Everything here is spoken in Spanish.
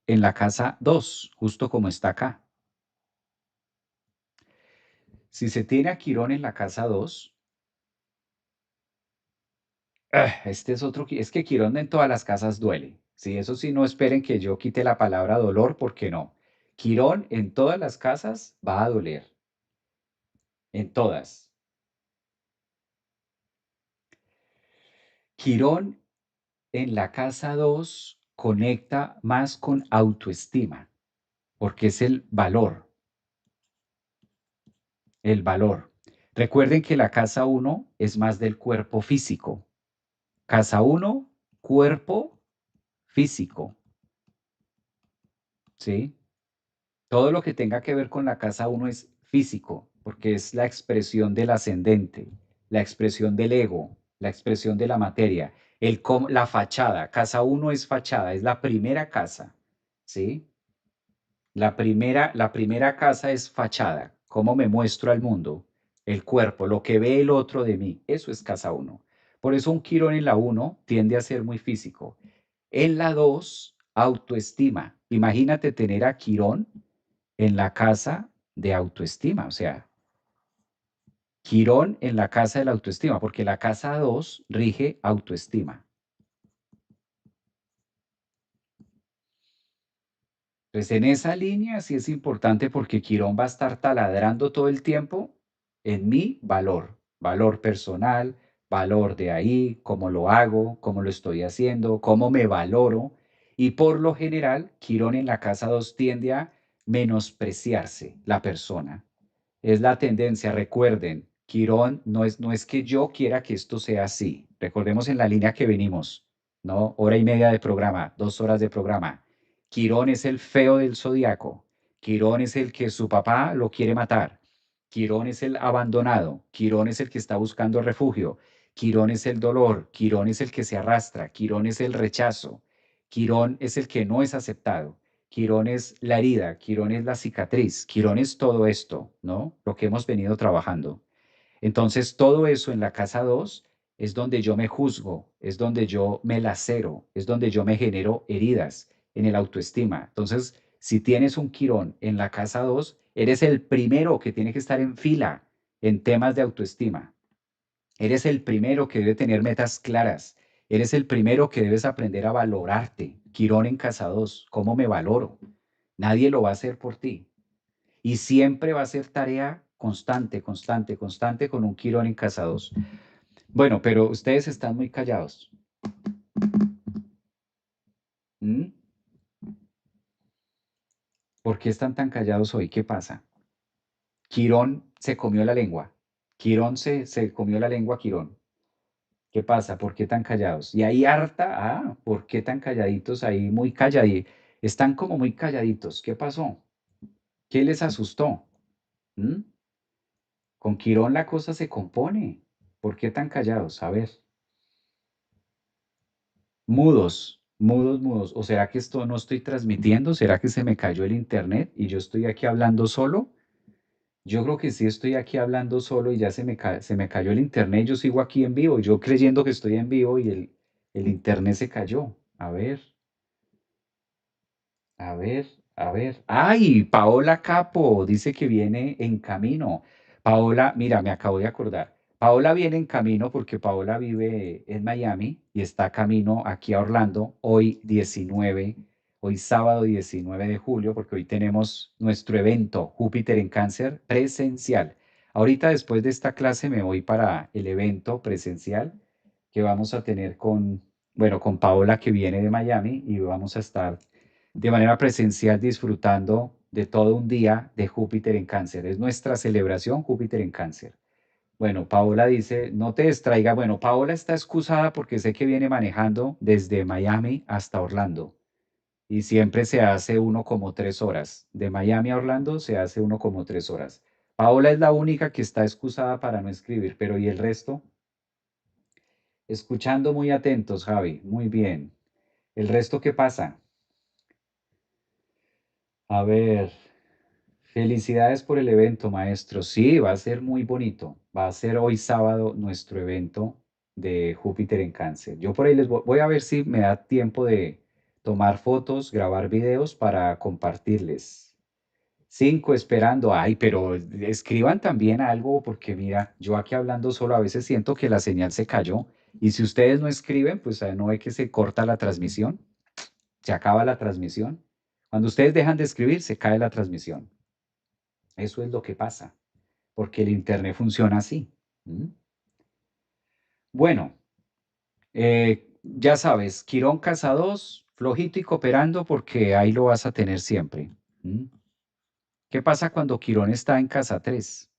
en la casa 2, justo como está acá. Si se tiene a Quirón en la casa 2, este es otro, es que Quirón en todas las casas duele. Sí, eso sí, no esperen que yo quite la palabra dolor, porque no. Quirón en todas las casas va a doler, en todas. Quirón en la casa 2 conecta más con autoestima, porque es el valor, el valor. Recuerden que la casa 1 es más del cuerpo físico. Casa 1, cuerpo físico, ¿sí? Todo lo que tenga que ver con la casa 1 es físico, porque es la expresión del ascendente, la expresión del ego, la expresión de la materia, la fachada. Casa 1 es fachada, es la primera casa, ¿sí? La primera casa es fachada, cómo me muestro al mundo, el cuerpo, lo que ve el otro de mí, eso es casa 1. Por eso un Quirón en la 1 tiende a ser muy físico. En la 2, autoestima. Imagínate tener a Quirón en la casa de autoestima, o sea, Quirón en la casa de la autoestima, porque la casa 2 rige autoestima. Entonces, en esa línea sí es importante porque Quirón va a estar taladrando todo el tiempo en mi valor, valor personal, valor de ahí, cómo lo hago, cómo lo estoy haciendo, cómo me valoro. Y por lo general, Quirón en la casa 2 tiende a menospreciarse la persona. Es la tendencia, recuerden, Quirón no es que yo quiera que esto sea así. Recordemos en la línea que venimos, ¿no? Hora y media de programa, 2 horas de programa. Quirón es el feo del zodiaco. Quirón es el que su papá lo quiere matar. Quirón es el abandonado. Quirón es el que está buscando refugio. Quirón es el dolor. Quirón es el que se arrastra. Quirón es el rechazo. Quirón es el que no es aceptado. Quirón es la herida, Quirón es la cicatriz, Quirón es todo esto, ¿no? Lo que hemos venido trabajando. Entonces, todo eso en la casa 2 es donde yo me juzgo, es donde yo me lacero, es donde yo me genero heridas en el autoestima. Entonces, si tienes un Quirón en la casa 2, eres el primero que tiene que estar en fila en temas de autoestima. Eres el primero que debe tener metas claras. Eres el primero que debes aprender a valorarte. Quirón en casa 2, ¿cómo me valoro? Nadie lo va a hacer por ti. Y siempre va a ser tarea constante, constante, constante con un Quirón en casa 2. Bueno, pero ustedes están muy callados. ¿Mm? ¿Por qué están tan callados hoy? ¿Qué pasa? Quirón se comió la lengua. Quirón se comió la lengua, Quirón. ¿Qué pasa? ¿Por qué tan callados? Y ahí harta, ¿por qué tan calladitos ahí? Muy calladitos. Están como muy calladitos. ¿Qué pasó? ¿Qué les asustó? ¿Mm? Con Quirón la cosa se compone. ¿Por qué tan callados? A ver. Mudos, mudos, mudos. ¿O será que esto no estoy transmitiendo? ¿Será que se me cayó el internet y yo estoy aquí hablando solo? Yo creo que sí estoy aquí hablando solo y ya se me cayó el internet. Yo sigo aquí en vivo, yo creyendo que estoy en vivo y el internet se cayó. A ver, a ver, a ver. ¡Ay! Paola Capo dice que viene en camino. Paola, mira, me acabo de acordar. Paola viene en camino porque Paola vive en Miami y está camino aquí a Orlando hoy sábado 19 de julio, porque hoy tenemos nuestro evento Júpiter en Cáncer presencial. Ahorita después de esta clase me voy para el evento presencial que vamos a tener con Paola que viene de Miami y vamos a estar de manera presencial disfrutando de todo un día de Júpiter en Cáncer. Es nuestra celebración Júpiter en Cáncer. Bueno, Paola dice, no te distraiga. Bueno, Paola está excusada porque sé que viene manejando desde Miami hasta Orlando y siempre se hace uno como 3 horas. De Miami a Orlando se hace uno como 3 horas. Paola es la única que está excusada para no escribir, pero ¿y el resto? Escuchando muy atentos, Javi. Muy bien. ¿El resto qué pasa? A ver. Felicidades por el evento, maestro. Sí, va a ser muy bonito. Va a ser hoy sábado nuestro evento de Júpiter en Cáncer. Yo por ahí les voy a ver si me da tiempo tomar fotos, grabar videos para compartirles. 5 esperando. Ay, pero escriban también algo, porque mira, yo aquí hablando solo a veces siento que la señal se cayó. Y si ustedes no escriben, pues no ve que se corta la transmisión, se acaba la transmisión. Cuando ustedes dejan de escribir, se cae la transmisión. Eso es lo que pasa, porque el internet funciona así. ¿Mm? Bueno, ya sabes, Quirón casa 2, flojito y cooperando, porque ahí lo vas a tener siempre. ¿Mm? ¿Qué pasa cuando Quirón está en casa 3?